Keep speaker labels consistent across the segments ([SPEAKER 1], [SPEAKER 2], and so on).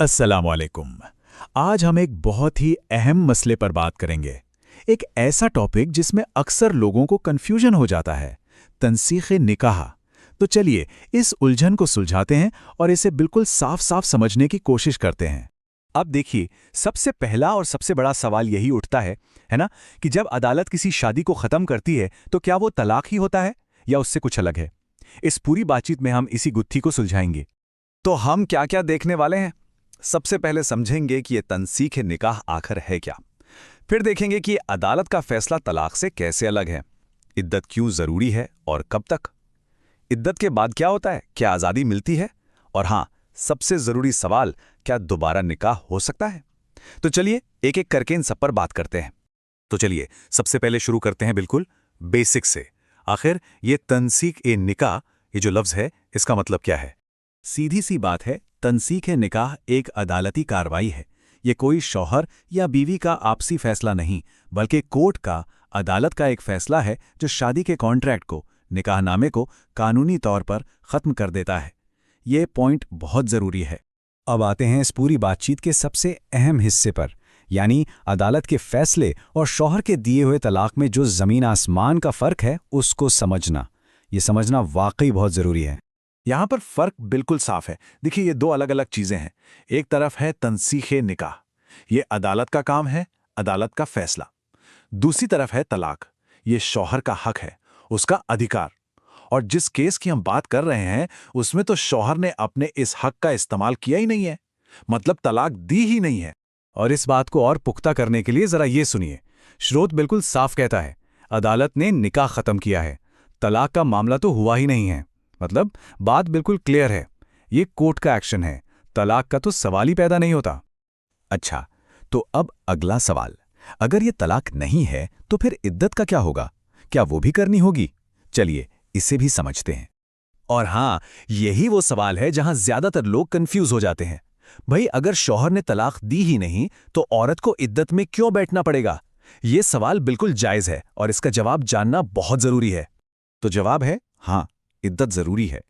[SPEAKER 1] अस्सलाम वालेकुम। आज हम एक बहुत ही अहम मसले पर बात करेंगे। एक ऐसा टॉपिक जिसमें अक्सर लोगों को कन्फ्यूजन हो जाता है, तंसीख़े निकाह। तो चलिए इस उलझन को सुलझाते हैं और इसे बिल्कुल साफ साफ समझने की कोशिश करते हैं।
[SPEAKER 2] अब देखिए, सबसे पहला और सबसे बड़ा सवाल यही उठता है ना, कि जब अदालत किसी शादी को ख़त्म करती है तो क्या वो तलाक ही होता है या उससे कुछ अलग है। इस पूरी बातचीत में हम इसी गुत्थी को सुलझाएंगे। तो हम क्या क्या देखने वाले हैं। सबसे पहले समझेंगे कि ये तंसीख़ निकाह आखिर है क्या। फिर देखेंगे कि अदालत का फैसला तलाक से कैसे अलग है, इद्दत क्यों ज़रूरी है और कब तक, इद्दत के बाद क्या होता है, क्या आज़ादी मिलती है, और हाँ, सबसे ज़रूरी सवाल, क्या दोबारा निकाह हो सकता है। तो चलिए एक एक करके इन सब पर बात करते हैं। तो चलिए सबसे पहले शुरू करते हैं बिल्कुल बेसिक से। आखिर ये तंसीख़ निकाह, ये जो लफ्ज़ है, इसका मतलब क्या है।
[SPEAKER 1] सीधी सी बात है, तंसीख़े निकाह एक अदालती कार्रवाई है। ये कोई शौहर या बीवी का आपसी फैसला नहीं, बल्कि कोर्ट का, अदालत का एक फैसला है जो शादी के कॉन्ट्रैक्ट को, निकाहनामे को कानूनी तौर पर ख़त्म कर देता है। ये पॉइंट बहुत ज़रूरी है।
[SPEAKER 2] अब आते हैं इस पूरी बातचीत के सबसे अहम हिस्से पर, यानी अदालत के फैसले और शौहर के दिए हुए तलाक में जो ज़मीन आसमान का फ़र्क है उसको समझना। ये समझना वाकई बहुत ज़रूरी है।
[SPEAKER 1] यहाँ पर फ़र्क बिल्कुल साफ है। देखिए, ये दो अलग अलग चीज़ें हैं। एक तरफ है तंसीख़े निकाह, ये अदालत का काम है, अदालत का फैसला। दूसरी तरफ है तलाक, ये शौहर का हक है, उसका अधिकार। और जिस केस की हम बात कर रहे हैं, उसमें तो शौहर ने अपने इस हक का इस्तेमाल किया ही नहीं है, मतलब तलाक दी ही नहीं है।
[SPEAKER 2] और इस बात को और पुख्ता करने के लिए ज़रा ये सुनिए। स्रोत बिल्कुल साफ कहता है, अदालत ने निकाह ख़त्म किया है, तलाक का मामला तो हुआ ही नहीं है। मतलब बात बिल्कुल क्लियर है, ये कोर्ट का एक्शन है, तलाक का तो सवाल ही पैदा नहीं होता।
[SPEAKER 1] अच्छा, तो अब अगला सवाल, अगर ये तलाक नहीं है तो फिर इद्दत का क्या होगा? क्या वो भी करनी होगी? चलिए इसे भी समझते हैं।
[SPEAKER 2] और हाँ, यही वो सवाल है जहां ज्यादातर लोग कंफ्यूज हो जाते हैं। भाई, अगर शौहर ने तलाक दी ही नहीं तो औरत को इद्दत में क्यों बैठना पड़ेगा। ये सवाल बिल्कुल जायज है और इसका जवाब जानना बहुत जरूरी है।
[SPEAKER 1] तो जवाब है हाँ, इद्दत जरूरी है,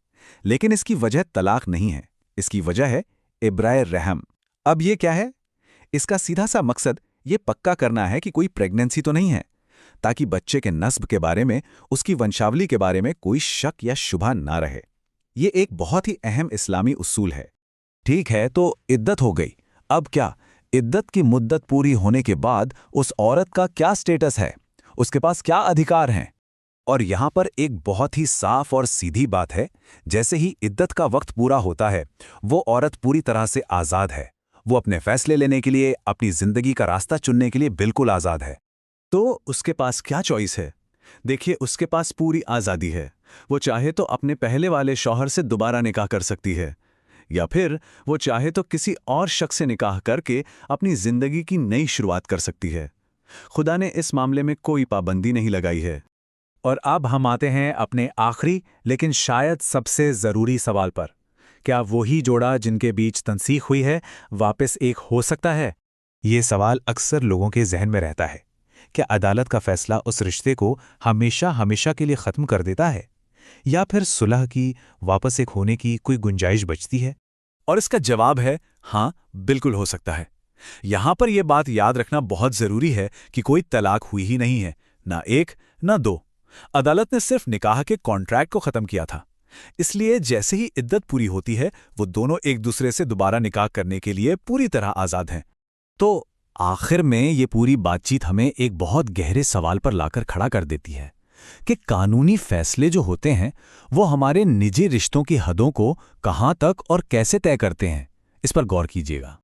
[SPEAKER 1] लेकिन इसकी वजह तलाक नहीं है, इसकी वजह है इब्राए रहम। अब ये क्या है? इसका सीधा सा मकसद ये पक्का करना है कि कोई प्रेगनेंसी तो नहीं है, ताकि बच्चे के नस्ब के बारे में, उसकी वंशावली के बारे में कोई शक या शुबा ना रहे। ये एक बहुत ही अहम इस्लामी उसूल है। ठीक है, तो इद्दत हो गई। अब क्या, इद्दत की मुद्दत पूरी होने के बाद उस औरत का क्या स्टेटस है, उसके पास क्या अधिकार हैं? और यहां पर एक बहुत ही साफ और सीधी बात है, जैसे ही इद्दत का वक्त पूरा होता है, वो औरत पूरी तरह से आज़ाद है। वो अपने फैसले लेने के लिए, अपनी जिंदगी का रास्ता चुनने के लिए बिल्कुल आज़ाद है।
[SPEAKER 2] तो उसके पास क्या चॉइस है? देखिए, उसके पास पूरी आज़ादी है। वो चाहे तो अपने पहले वाले शौहर से दोबारा निकाह कर सकती है, या फिर वो चाहे तो किसी और शख्स से निकाह करके अपनी जिंदगी की नई शुरुआत कर सकती है। खुदा ने इस मामले में कोई पाबंदी नहीं लगाई है।
[SPEAKER 1] और अब हम आते हैं अपने आखिरी लेकिन शायद सबसे ज़रूरी सवाल पर। क्या वही जोड़ा जिनके बीच तंसीख हुई है वापस एक हो सकता है? ये सवाल अक्सर लोगों के जहन में रहता है। क्या अदालत का फैसला उस रिश्ते को हमेशा हमेशा के लिए ख़त्म कर देता है, या फिर सुलह की, वापस एक होने की कोई गुंजाइश बचती है?
[SPEAKER 2] और इसका जवाब है हाँ, बिल्कुल हो सकता है। यहां पर यह बात याद रखना बहुत ज़रूरी है कि कोई तलाक हुई ही नहीं है, ना एक ना दो। अदालत ने सिर्फ निकाह के कॉन्ट्रैक्ट को ख़त्म किया था। इसलिए जैसे ही इद्दत पूरी होती है, वो दोनों एक दूसरे से दोबारा निकाह करने के लिए पूरी तरह आज़ाद हैं।
[SPEAKER 1] तो आखिर में ये पूरी बातचीत हमें एक बहुत गहरे सवाल पर लाकर खड़ा कर देती है कि कानूनी फैसले जो होते हैं वो हमारे निजी रिश्तों की हदों को कहाँ तक और कैसे तय करते हैं। इस पर गौर कीजिएगा।